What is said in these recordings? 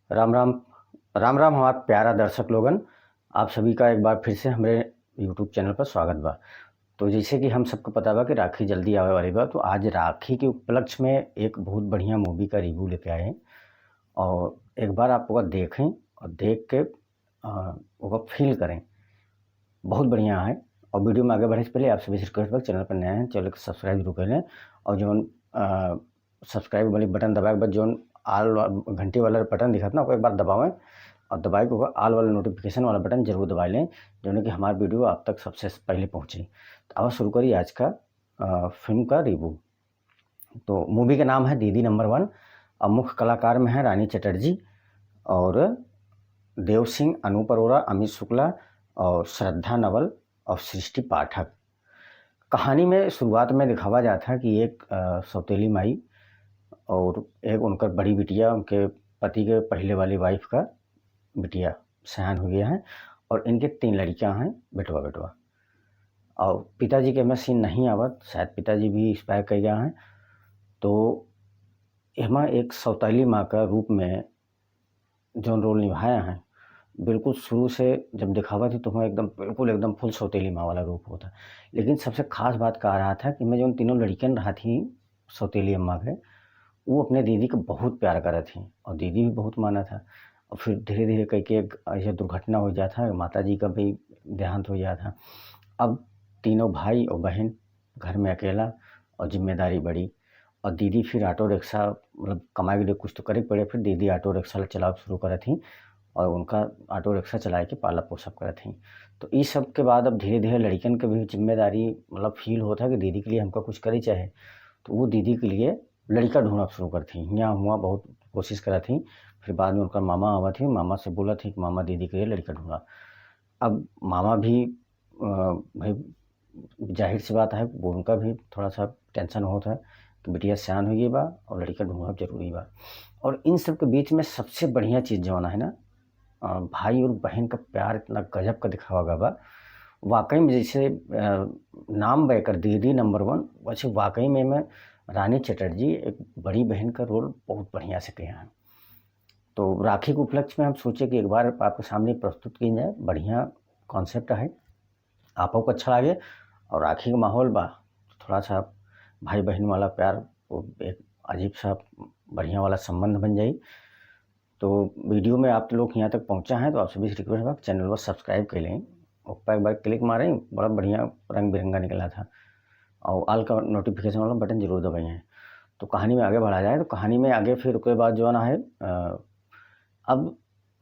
राम राम। राम राम हमारा प्यारा दर्शक लोगन, आप सभी का एक बार फिर से हमारे यूट्यूब चैनल पर स्वागत बा। तो जैसे कि हम सबको पता बा कि राखी जल्दी आवे वाली बा, तो आज राखी के उपलक्ष्य में एक बहुत बढ़िया मूवी का रिव्यू लेके आए हैं और एक बार आप ओका देखें और देख के ओका फील करें। बहुत बढ़िया है। और वीडियो में आगे बढ़े से पहले आप सभी से रिक्वेस्ट बा, चैनल पर नए हैं चैनल को सब्सक्राइब जरूर कर लें और जौन सब्सक्राइब वाली बटन दबाए के बाद जौन घंटी वाला बटन दिखत ना, ओको एक बार दबावें और दबाए के ओकर ऑल वाला नोटिफिकेशन वाला बटन जरूर दबा लें, जौन कि हमारा वीडियो आप तक सबसे पहले पहुँचे। तो अब शुरू करिए आज का फिल्म का रिव्यू। तो मूवी का नाम है दीदी नंबर 1 और मुख्य कलाकार में है रानी चटर्जी और देव सिंह, अनूप अरोरा, अमित शुक्ला और श्रद्धा नवल और सृष्टि पाठक। कहानी में शुरुआत में दिखावा जाता है कि एक सौतेली माई और एक उनका बड़ी बिटिया, उनके पति के पहले वाली वाइफ का बिटिया सयान हो गया है और इनके 3 लड़कियां हैं, बेटवा बेटवा। और पिताजी के में सीन नहीं आवत, शायद पिताजी भी एक्सपायर कर गया है। तो एमा एक सौतेली माँ का रूप में जो रोल निभाया है, बिल्कुल शुरू से जब दिखावा थी तो वह एकदम फुल सौतेली माँ वाला रूप होता। लेकिन सबसे खास बात का रहा था कि मैं जो तीनों लड़कियां रहा थी सौतेली अम्मा के, वो अपने दीदी को बहुत प्यार करा थी और दीदी भी बहुत माना था। और फिर धीरे धीरे करके एक ऐसा दुर्घटना हो जाता, माता जी का भी देहांत हो जाता। अब तीनों भाई और बहन घर में अकेला और जिम्मेदारी बड़ी। और दीदी फिर ऑटो रिक्शा, मतलब कमाई के लिए कुछ तो करे पड़े, फिर दीदी ऑटो रिक्शा चलाओ शुरू करा थी और उनका ऑटो रिक्शा चला के पाला पोसब करा थी। तो इस सब के बाद अब धीरे धीरे लड़कियन के भी जिम्मेदारी मतलब फील होता है कि दीदी के लिए हमको कुछ करे चाहे। तो वो दीदी के लिए लड़का ढूंढना शुरू कर थी, यहाँ हुआ बहुत कोशिश करा थी। फिर बाद में उनका मामा आवा थी, मामा से बोला थी कि मामा दीदी के लिए लड़का ढूंढा। अब मामा भी भाई जाहिर सी बात है वो उनका भी थोड़ा सा टेंशन होता है कि बिटिया सयान हुई बा और लड़का ढूंढना जरूरी बा। और इन सब के बीच में सबसे बढ़िया चीज़ जो है ना, भाई और बहन का प्यार इतना गजब का दिखावा गया बा। वाकई में जैसे नाम बैकर दीदी नंबर 1, वैसे वाकई में मैं रानी चटर्जी एक बड़ी बहन का रोल बहुत बढ़िया से किया है। तो राखी के उपलक्ष्य में हम सोचे कि एक बार आपके सामने प्रस्तुत की जाए। बढ़िया कॉन्सेप्ट है, आपको को अच्छा लगे और राखी का माहौल बा, थोड़ा सा भाई बहन वाला प्यार, वो एक अजीब सा बढ़िया वाला संबंध बन जाए। तो वीडियो में आप लोग यहाँ तक पहुँचा है तो आप सभी से रिक्वेस्ट है चैनल को सब्सक्राइब कर लें और एक बार क्लिक मारें, बड़ा बढ़िया रंग बिरंगा निकला था और ऑल का नोटिफिकेशन वाला बटन जरूर दबाए हैं। तो कहानी में आगे बढ़ा जाए तो कहानी में आगे फिर उसके बाद जो है अब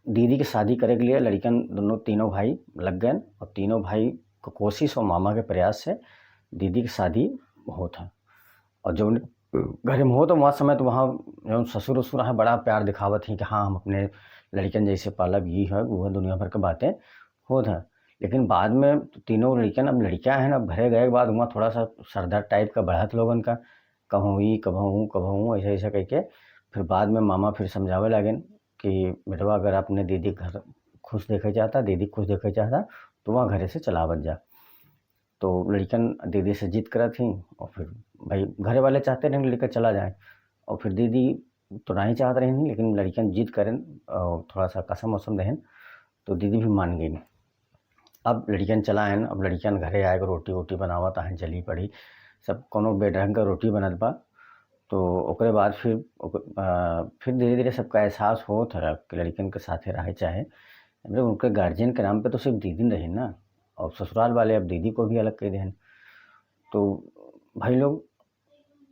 दीदी की शादी करे के लिए लड़कन दोनों तीनों भाई लग गए और तीनों भाई को कोशिश और मामा के प्रयास से दीदी की शादी होता। और जो घर में हो तो वहाँ समय तो वहाँ जो ससुर वसुर है बड़ा प्यार दिखावत थी कि हाँ हम अपने लड़कन जैसे पालब, ये है वो है, दुनिया भर की बातें होत है। लेकिन बाद में तो तीनों लड़कन अब लड़कियाँ हैं ना, घरे गए के बाद वहाँ थोड़ा सा सरदर्द टाइप का बढ़त लोगन का, कहूँ ई कबहूँ ऐसा ऐसा कह के। फिर बाद में मामा फिर समझावे लगन कि बेटवा अगर अपने दीदी घर खुश देखे चाहता, दीदी खुश देखे चाहता तो वहाँ घरे से चलावत जा। तो लड़कन दीदी से जिद करा थी और फिर भाई घरे वाले चाहते रहे लेकर चला जाए और फिर दीदी तो नहीं चाहत रही, लेकिन लड़कियां जिद करें और थोड़ा सा कसम वसम दें तो दीदी भी मान गई। अब लड़कियन चला है, अब लड़कियन घरे आएगा रोटी वोटी बनावत है, जली पड़ी सब कोनो बेढंग का रोटी बनत बा। तो ओकरे बाद फिर धीरे धीरे सबका एहसास होत है कि लड़कियन के साथे रहे चाहे, मतलब उनके गार्जियन के नाम पे तो सिर्फ दीदी रही ना, और ससुराल वाले अब दीदी को भी अलग कर दें। तो भाई लोग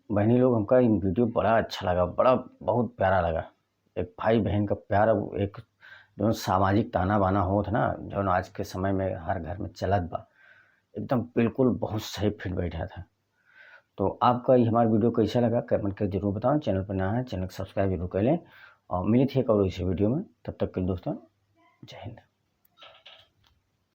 बहनी लोग, हमका इन वीडियो बड़ा अच्छा लगा, बड़ा बहुत प्यारा लगा। एक भाई बहन का प्यार, एक जो सामाजिक ताना बाना होत ना, जो आज के समय में हर घर में चलत बा, एकदम बिल्कुल बहुत सही फिट बैठा था। तो आपका ये हमारा वीडियो कैसा लगा कमेंट कर जरूर बताओ। चैनल पर नया है चैनल को सब्सक्राइब जरूर कर लें और मिली थी एक और इसी वीडियो में। तब तक के लिए दोस्तों, जय हिंद।